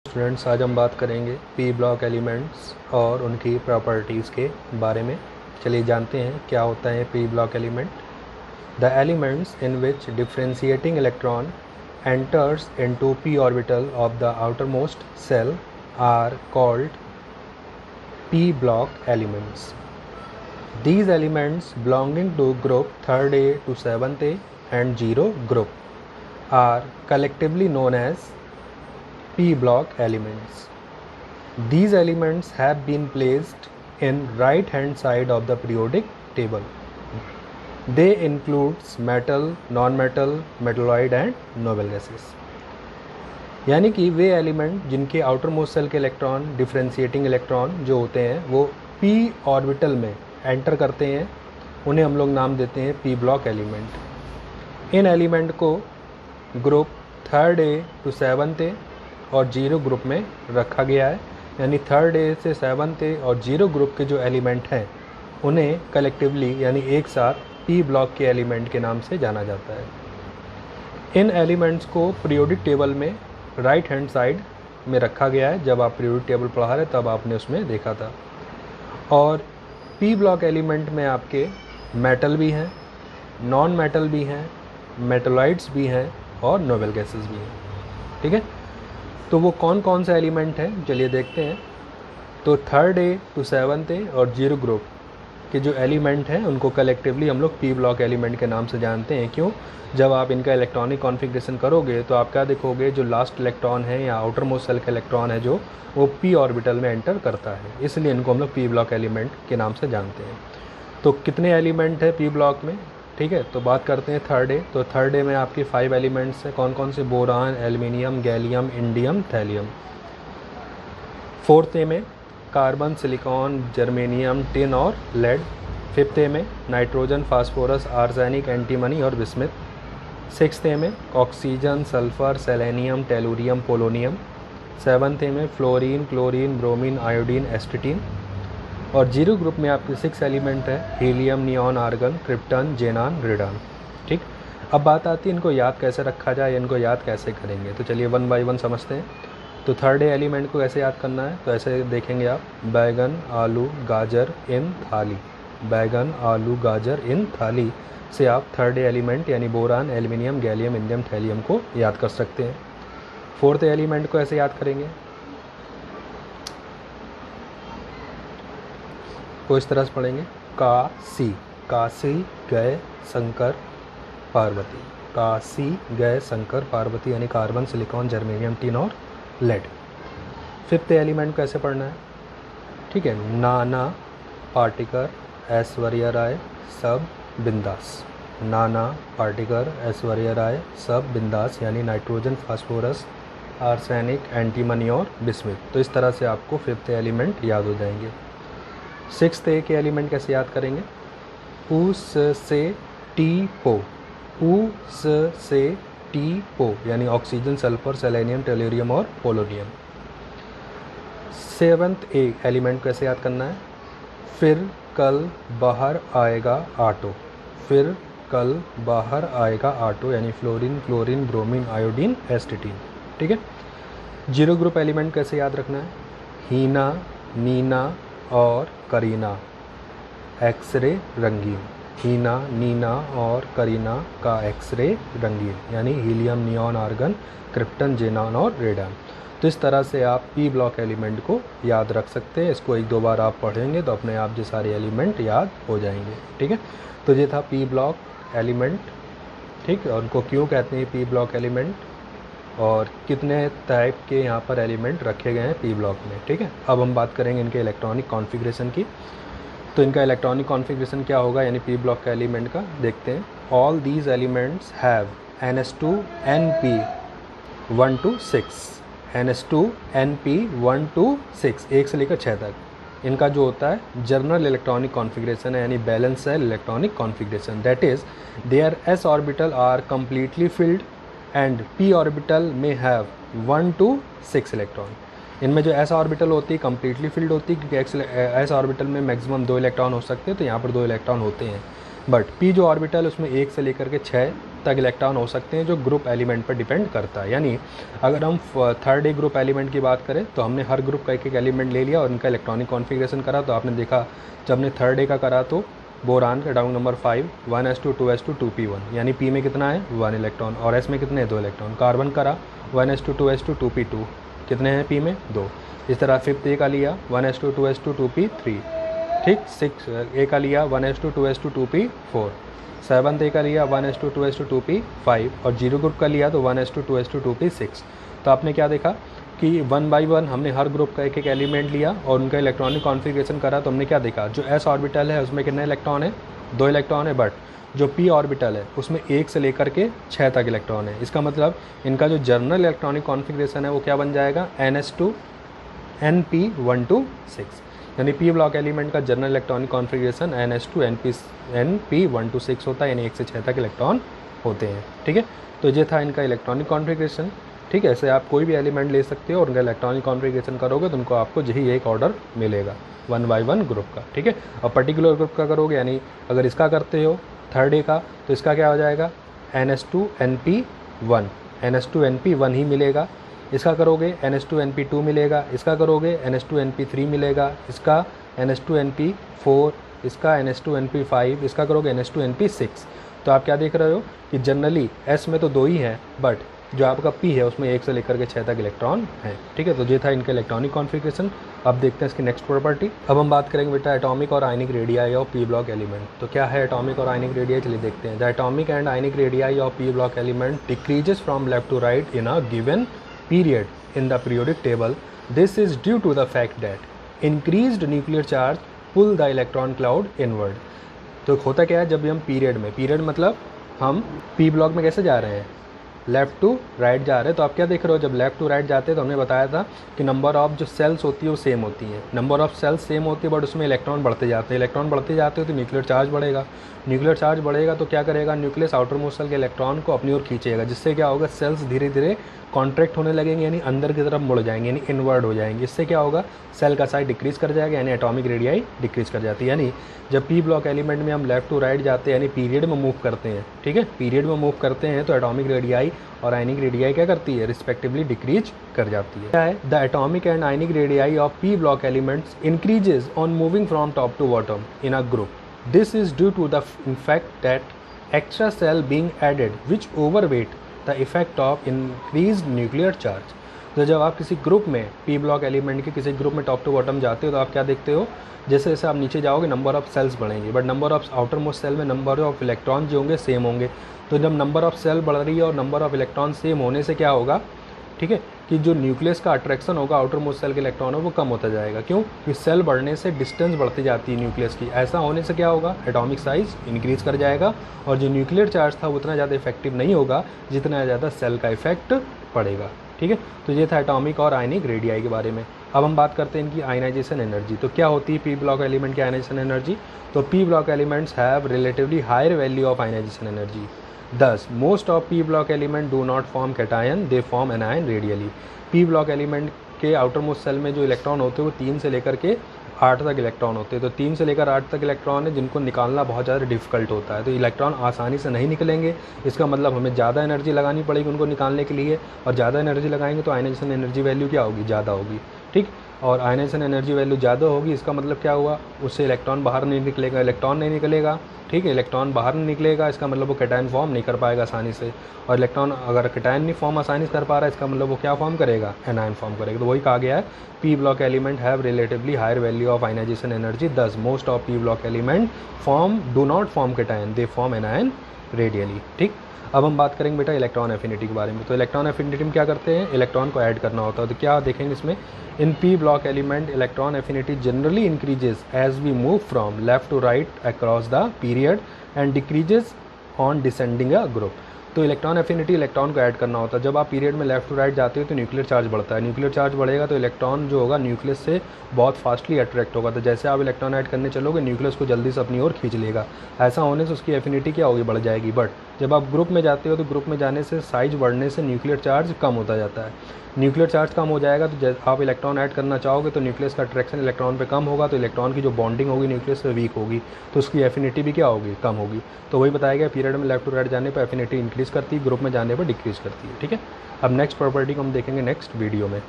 Students, आज हम बात करेंगे पी ब्लॉक एलिमेंट्स और उनकी प्रॉपर्टीज़ के बारे में। चलिए जानते हैं क्या होता है P block element. The elements in which differentiating electron enters into p orbital of the outermost cell are called p block elements. These elements belonging to group 3rd A to 7th A and 0 group are collectively known as p block elements. These elements have been placed in right hand side of the periodic table. They includes metal, non-metal, metalloid and noble gases. यानी कि वे element जिनके outer most shell के electron differentiating electron जो होते हैं वो p orbital में enter करते हैं, उन्हें हम लोग नाम देते हैं p ब्लॉक एलिमेंट। इन एलिमेंट को group 3rd A to 7th A और 0 ग्रुप में रखा गया है। यानी 3rd A से 7th A और 0 ग्रुप के जो एलिमेंट हैं उन्हें कलेक्टिवली यानी एक साथ पी ब्लॉक के एलिमेंट के नाम से जाना जाता है। इन एलिमेंट्स को पीरियोडिक टेबल में राइट हैंड साइड में रखा गया है। जब आप पीरियोडिक टेबल पढ़ा रहे तब आपने उसमें देखा था। और पी ब्लॉक एलिमेंट में आपके मेटल भी हैं, नॉन मेटल भी हैं, मेटलॉइड्स भी हैं और नोबल गैसेस भी हैं। ठीक है, तो वो कौन कौन सा एलिमेंट है चलिए देखते हैं। तो 3rd A to 7th A और 0 ग्रुप के जो एलिमेंट हैं उनको कलेक्टिवली हम लोग पी ब्लॉक एलिमेंट के नाम से जानते हैं। क्यों? जब आप इनका इलेक्ट्रॉनिक कॉन्फ़िगरेशन करोगे तो आप क्या देखोगे, जो लास्ट इलेक्ट्रॉन है या आउटर मोस्ट सेल का इलेक्ट्रॉन है जो वो पी ऑर्बिटल में एंटर करता है, इसलिए इनको हम लोग पी ब्लॉक एलिमेंट के नाम से जानते हैं। तो कितने एलिमेंट है पी ब्लॉक में? ठीक है, तो बात करते हैं 3rd A। तो 3rd A में आपके 5 एलिमेंट्स हैं। कौन कौन से? Boron, aluminium, gallium, indium, thallium. 4th A में कार्बन, सिलिकॉन, जर्मेनियम, टिन और लेड। 5th A में नाइट्रोजन, फास्फोरस, आर्सेनिक, एंटीमनी और बिस्मिथ। 6th A में oxygen, sulphur, selenium, tellurium, polonium. 7th A में फ्लोरीन, क्लोरीन, ब्रोमीन, आयोडीन, एस्टिटीन। और 0 group में आपके 6 element है, helium, neon, argon, krypton, जेनान, radon. ठीक, अब बात आती है इनको याद कैसे रखा जाए, इनको याद कैसे करेंगे। तो चलिए 1 बाय 1 समझते हैं। तो 3rd A एलिमेंट को कैसे याद करना है, तो ऐसे देखेंगे आप, बैगन, आलू, गाजर इन थाली। बैगन, आलू, गाजर इन थाली से आप 3rd A एलिमेंट यानी boron, aluminium, gallium, indium, thallium को याद कर सकते हैं। 4th A एलिमेंट को ऐसे याद करेंगे, को इस तरह से पढ़ेंगे, काशी, काशी गए शंकर पार्वती। काशी गए शंकर पार्वती यानी कार्बन, सिलिकॉन, जर्मेनियम, टिन और लेड। 5th A एलिमेंट को ऐसे पढ़ना है। ठीक है, नाना पाटेकर, ऐश्वर्या राय, सब बिंदास। नाना पाटेकर, ऐश्वर्या राय, सब बिंदास यानी नाइट्रोजन, फास्फोरस, आर्सेनिक, एंटीमनी और बिस्मिथ। तो इस तरह से आपको 5th A एलिमेंट याद हो जाएंगे। 6th A के एलिमेंट कैसे याद करेंगे? उस से टी पो, उस से टी पो यानी ऑक्सीजन, सल्फर, सेलेनियम, टेलुरियम और पोलोनियम। 7th A एलिमेंट कैसे याद करना है? फिर कल बाहर आएगा आटो। फिर कल बाहर आएगा आटो यानी फ्लोरीन, क्लोरीन, ब्रोमीन, आयोडीन, एस्टिटीन। ठीक है, 0 ग्रुप एलिमेंट कैसे याद रखना है? हीना, नीना और करीना, एक्सरे रंगीन। हीना, नीना और करीना का एक्सरे रंगीन यानी हीलियम, नियॉन, आर्गन, क्रिप्टन, जेनान और रेडान। तो इस तरह से आप पी ब्लॉक एलिमेंट को याद रख सकते हैं। इसको 1-2 बार आप पढ़ेंगे तो अपने आप ये सारे एलिमेंट याद हो जाएंगे। ठीक है, तो ये था पी ब्लॉक एलिमेंट। ठीक, और उनको क्यों कहते हैं पी ब्लॉक एलिमेंट और कितने टाइप के यहाँ पर एलिमेंट रखे गए हैं पी ब्लॉक में। ठीक है, अब हम बात करेंगे इनके इलेक्ट्रॉनिक कॉन्फ़िगरेशन की। तो इनका इलेक्ट्रॉनिक कॉन्फ़िगरेशन क्या होगा यानी पी ब्लॉक का एलिमेंट का देखते हैं। All these elements have NS2 NP 1 to 6, NS2 NP 1 to 6, 1 से लेकर 6 तक इनका जो होता है जनरल इलेक्ट्रॉनिक कॉन्फ़िगरेशन है यानी valence shell electronic configuration. That is there s orbital are completely filled and p orbital में हैव 1 to 6 इलेक्ट्रॉन। इनमें जो s ऑर्बिटल होती है कम्प्लीटली फिल्ड होती है क्योंकि s ऑर्बिटल में मैक्सिमम 2 इलेक्ट्रॉन हो सकते हैं, तो यहाँ पर 2 इलेक्ट्रॉन होते हैं। बट p जो ऑर्बिटल उसमें 1 से लेकर के 6 तक इलेक्ट्रॉन हो सकते हैं, जो ग्रुप एलिमेंट पर डिपेंड करता है। यानी अगर हम थर्ड ए ग्रुप एलिमेंट की बात करें तो हमने हर ग्रुप का एक एक एलिमेंट ले लिया और उनका इलेक्ट्रॉनिक कॉन्फ़िगरेशन करा। तो आपने देखा जब हमने थर्ड ए का करा तो बोरान का atomic number 5 1s2 2s2 2p1, यानी p में कितना है 1 इलेक्ट्रॉन और s में कितने हैं 2 इलेक्ट्रॉन। कार्बन करा 1s2 2s2 2p2, कितने हैं p में 2। इस तरह फिफ्थ ए का लिया 1s2 2s2 2p3, ठीक। सिक्स ए का लिया 1s2 2s2 2p4, seventh A का लिया 1s2 2s2 2p5 और जीरो ग्रुप का लिया तो 1s2 2s2 2p6। तो आपने क्या देखा कि 1 बाई 1 हमने हर ग्रुप का एक एक एलिमेंट लिया और उनका इलेक्ट्रॉनिक कॉन्फ़िगरेशन करा। तो हमने क्या देखा, जो s ऑर्बिटल है उसमें कितने इलेक्ट्रॉन है 2 इलेक्ट्रॉन है, बट जो p ऑर्बिटल है उसमें 1 से लेकर के 6 तक इलेक्ट्रॉन है। इसका मतलब इनका जो जनरल इलेक्ट्रॉनिक कॉन्फ़िगरेशन है वो क्या बन जाएगा ns2 np126, यानी p ब्लॉक एलिमेंट का general electronic configuration ns2 np126 होता है, यानी 1 से 6 तक इलेक्ट्रॉन होते हैं, ठीक है। तो ये था इनका इलेक्ट्रॉनिक कॉन्फ़िगरेशन, ठीक है। ऐसे आप कोई भी एलिमेंट ले सकते हो और उनका इलेक्ट्रॉनिक कॉन्फ़िगरेशन करोगे तो उनको आपको यही एक ऑर्डर मिलेगा 1 बाई 1 ग्रुप का, ठीक है। और पर्टिकुलर ग्रुप का करोगे, यानी अगर इसका करते हो थर्ड ए का तो इसका क्या हो जाएगा ns2 np1, ns2 np1 ही मिलेगा। इसका करोगे ns2 np2 मिलेगा, इसका करोगे ns2 np3 मिलेगा, इसका ns2 np4, इसका ns2 np5, इसका करोगे ns2 np6। तो आप क्या देख रहे हो कि जनरली s में तो 2 ही हैं, बट जो आपका p है उसमें 1 से लेकर के 6 तक इलेक्ट्रॉन है, ठीक है। तो ये था इनका इलेक्ट्रॉनिक कॉन्फ़िगरेशन। अब देखते हैं इसकी नेक्स्ट प्रॉपर्टी। अब हम बात करेंगे बेटा एटॉमिक और आयनिक radii of p block element. तो क्या है एटॉमिक और आयनिक रेडियाई, चलिए देखते हैं। The atomic and ionic radii of p block element decreases from left to right in a given period in the periodic table. This is due to the fact that increased nuclear charge pull the electron cloud inward. तो होता क्या है जब भी हम period मतलब हम p block में कैसे जा रहे हैं लेफ़्ट टू राइट जा रहे हैं। तो आप क्या देख रहे हो जब लेफ़्ट टू राइट जाते हैं तो हमने बताया था कि नंबर ऑफ जो सेल्स होती है वो सेम होती है, नंबर ऑफ सेल्स सेम होती है, बट उसमें इलेक्ट्रॉन बढ़ते जाते हैं। इलेक्ट्रॉन बढ़ते जाते हैं तो न्यूक्लियर चार्ज बढ़ेगा, न्यूक्लियर चार्ज बढ़ेगा तो क्या करेगा न्यूक्लियस आउटर मोस्ट सेल के इलेक्ट्रॉन को अपनी ओर खींचेगा, जिससे क्या होगा सेल्स धीरे धीरे कॉन्ट्रैक्ट होने लगेंगे, यानी अंदर की तरफ मुड़ जाएंगे, यानी इनवर्ड हो जाएंगे। इससे क्या होगा सेल का साइज डिक्रीज कर जाएगा, यानी एटॉमिक रेडियाई डिक्रीज कर जाती है। यानी जब p ब्लॉक एलिमेंट में हम लेफ्ट टू राइट जाते हैं यानी पीरियड में मूव करते हैं, ठीक है, पीरियड में मूव करते हैं तो एटॉमिक रेडियाई और आयनिक रेडियाई क्या करती है रिस्पेक्टिवली डिक्रीज कर जाती है। क्या है the atomic and ionic radii of p block elements increases on moving from top to bottom in a group. This is due to the fact that extra shell being added which overweight the effect of increased nuclear charge. तो जब आप किसी group में p block element के किसी group में top to bottom जाते हो तो आप क्या देखते हो जैसे जैसे आप नीचे जाओगे नंबर ऑफ सेल्स बढ़ेंगे, but number of outermost shell में नंबर ऑफ इलेक्ट्रॉन जो होंगे सेम होंगे। तो जब नंबर ऑफ सेल बढ़ रही है और नंबर ऑफ इलेक्ट्रॉन सेम होने से क्या होगा, ठीक है, कि जो न्यूक्लियस का अट्रैक्शन होगा आउटर मोस्ट सेल के इलेक्ट्रॉन है वो कम होता जाएगा। क्यों? कि सेल बढ़ने से डिस्टेंस बढ़ती जाती है न्यूक्लियस की। ऐसा होने से क्या होगा एटॉमिक साइज इंक्रीज कर जाएगा और जो न्यूक्लियर चार्ज था वो उतना ज़्यादा इफेक्टिव नहीं होगा जितना ज़्यादा सेल का इफेक्ट पड़ेगा, ठीक है। तो ये था एटॉमिक और आयनिक रेडियाई के बारे में। अब हम बात करते हैं इनकी आयनाइजेशन एनर्जी। तो क्या होती है p ब्लॉक एलिमेंट की आयनाइजेशन एनर्जी? तो p block elements have relatively higher value of ionisation energy. Thus, most of p block element do not form cation, they form anion radially. p block element के outer most shell में जो electron होते हैं वो 3 से लेकर के 8 तक इलेक्ट्रॉन होते हैं। तो 3 से लेकर 8 तक इलेक्ट्रॉन है जिनको निकालना बहुत ज़्यादा डिफिकल्ट होता है। तो इलेक्ट्रॉन आसानी से नहीं निकलेंगे, इसका मतलब हमें ज़्यादा एनर्जी लगानी पड़ेगी उनको निकालने के लिए, और ज़्यादा एनर्जी लगाएंगे तो आयनाइजेशन एनर्जी वैल्यू क्या होगी, ज़्यादा होगी, ठीक। और आयनाइजेशन एनर्जी वैल्यू ज़्यादा होगी, इसका मतलब क्या हुआ, उससे इलेक्ट्रॉन बाहर नहीं निकलेगा, इलेक्ट्रॉन नहीं निकलेगा, ठीक है, इलेक्ट्रॉन बाहर नहीं निकलेगा, इसका मतलब वो कैटायन फॉर्म नहीं कर पाएगा आसानी से। और इलेक्ट्रॉन अगर कैटायन नहीं फॉर्म आसानी से कर पा रहा है इसका मतलब वो क्या फॉर्म करेगा, एनायन फॉर्म करेगा। तो वही कहा गया है p block element have relatively higher value of ionisation energy, thus most of p block element do not form cation, they form anion readily, ठीक। अब हम बात करेंगे बेटा इलेक्ट्रॉन एफिनिटी के बारे में। तो इलेक्ट्रॉन एफिनिटी में क्या करते हैं, इलेक्ट्रॉन को ऐड करना होता है। तो क्या देखेंगे इसमें, in p block element electron affinity generally increases as we move from left to right across the period and decreases on descending a group. तो इलेक्ट्रॉन एफिनिटी इलेक्ट्रॉन को ऐड करना होता है। जब आप पीरियड में लेफ्ट टू राइट जाते हो तो न्यूक्लियर चार्ज बढ़ता है, न्यूक्लियर चार्ज बढ़ेगा तो इलेक्ट्रॉन जो होगा न्यूक्लियस से बहुत फास्टली अट्रैक्ट होगा। तो जैसे आप इलेक्ट्रॉन ऐड करने चलोगे न्यूक्लियस को जल्दी से अपनी ओर खींच लेगा। ऐसा होने से उसकी एफिनिटी क्या होगी, बढ़ जाएगी। बट जब आप ग्रुप में जाते हो तो ग्रुप में जाने से साइज बढ़ने से न्यूक्लियर चार्ज कम होता जाता है। न्यूक्लियर चार्ज कम हो जाएगा तो जब आप इलेक्ट्रॉन ऐड करना चाहोगे तो न्यूक्लियस का अट्रैक्शन इलेक्ट्रॉन पे कम होगा, तो इलेक्ट्रॉन की जो बॉन्डिंग होगी न्यूक्लियस से वीक होगी, तो उसकी एफिनिटी भी क्या होगी, कम होगी। तो वही बताया गया, पीरियड में लेफ्ट टू राइट जाने पर एफिनिटी इंक्रीज़ करती है, ग्रुप में जाने पर डिक्रीज़ करती है। ठीक है, अब नेक्स्ट प्रॉपर्टी को हम देखेंगे नेक्स्ट वीडियो में।